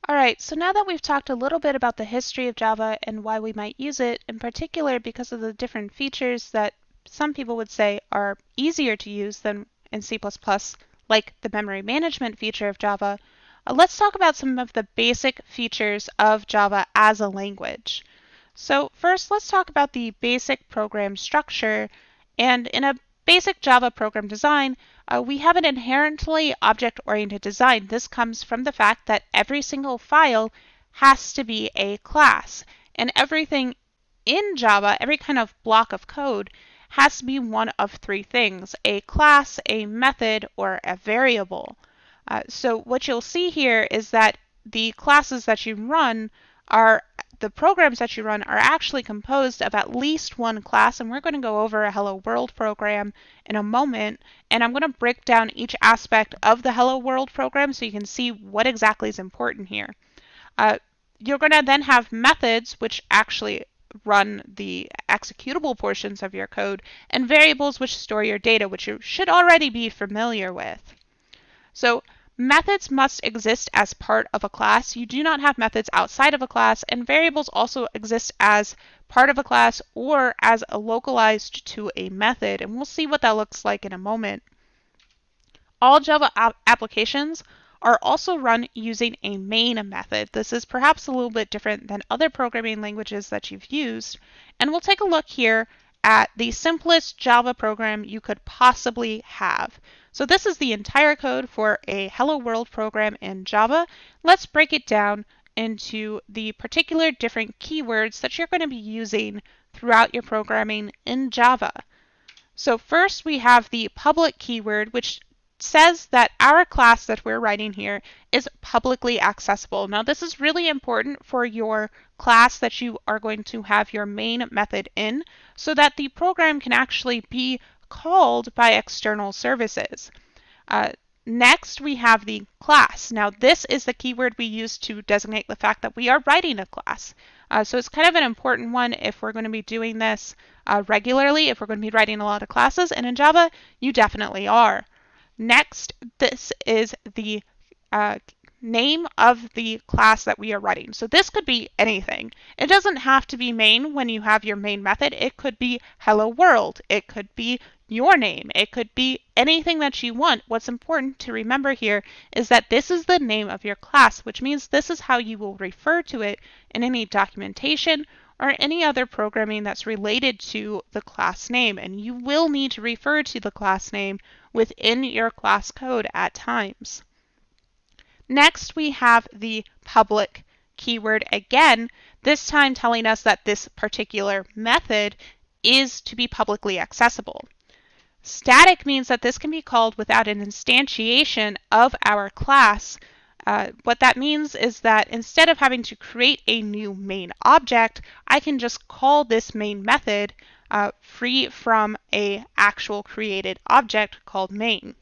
All right, so now that we've talked a little bit about the history of Java and why we might use it, in particular because of the different features that some people would say are easier to use than in C++, like the memory management feature of Java, let's talk about some of the basic features of Java as a language. So first, let's talk about the basic program structure. And in a basic Java program design, we have an inherently object-oriented design. This comes from the fact that every single file has to be a class. And everything in Java, every kind of block of code, has to be one of three things: a class, a method, or a variable. So what you'll see here is that the classes that you run are the programs that you run are actually composed of at least one class, and we're going to go over a Hello World program in a moment, and I'm going to break down each aspect of the Hello World program so you can see what exactly is important here. You're going to then have methods, which actually run the executable portions of your code, and variables, which store your data, which you should already be familiar with. So methods must exist as part of a class. You do not have methods outside of a class, and variables also exist as part of a class or as a localized to a method, and we'll see what that looks like in a moment. All Java applications are also run using a main method. This is perhaps a little bit different than other programming languages that you've used, and we'll take a look here at the simplest Java program you could possibly have. So this is the entire code for a Hello World program in Java. Let's break it down into the particular different keywords that you're going to be using throughout your programming in Java. So first we have the public keyword, which says that our class that we're writing here is publicly accessible. Now this is really important for your class that you are going to have your main method in, so that the program can actually be called by external services. Next, we have the class. Now this is the keyword we use to designate the fact that we are writing a class. So it's kind of an important one if we're going to be doing this regularly, if we're going to be writing a lot of classes, and in Java, you definitely are. Next, this is the name of the class that we are writing. So this could be anything. It doesn't have to be main when you have your main method. It could be Hello World. It could be your name. It could be anything that you want. What's important to remember here is that this is the name of your class, which means this is how you will refer to it in any documentation or any other programming that's related to the class name. And you will need to refer to the class name within your class code at times. Next, we have the public keyword again, this time telling us that this particular method is to be publicly accessible. Static means that this can be called without an instantiation of our class. What that means is that instead of having to create a new main object, I can just call this main method free from an actual created object called main.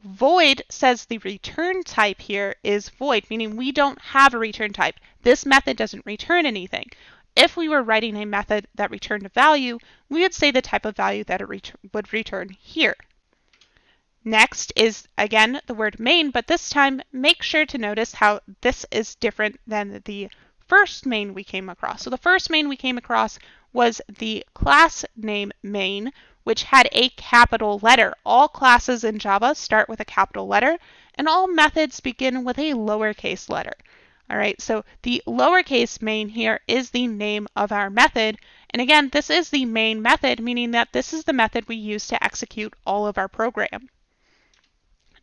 Void says the return type here is void, meaning we don't have a return type. This method doesn't return anything. If we were writing a method that returned a value, we would say the type of value that it would return here. Next is, again, the word main, but this time make sure to notice how this is different than the first main we came across. So the first main we came across was the class name main, which had a capital letter. All classes in Java start with a capital letter, and all methods begin with a lowercase letter. All right, so the lowercase main here is the name of our method. And again, this is the main method, meaning that this is the method we use to execute all of our program.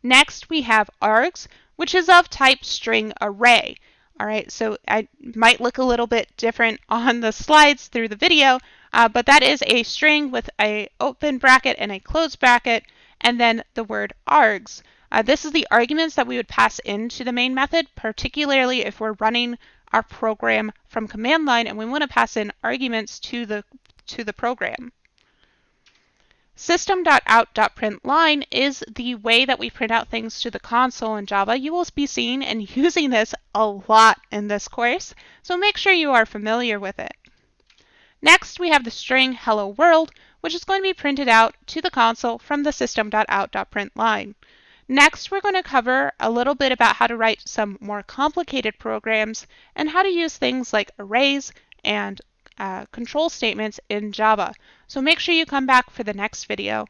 Next, we have args, which is of type string array. All right, so it might look a little bit different on the slides through the video, but that is a string with an open bracket and a closed bracket, and then the word args. This is the arguments that we would pass into the main method, particularly if we're running our program from command line and we want to pass in arguments to the program. System.out.println is the way that we print out things to the console in Java. You will be seeing and using this a lot in this course, so make sure you are familiar with it. Next, we have the string hello world, which is going to be printed out to the console from the system.out.println. Next, we're going to cover a little bit about how to write some more complicated programs and how to use things like arrays and control statements in Java. So make sure you come back for the next video.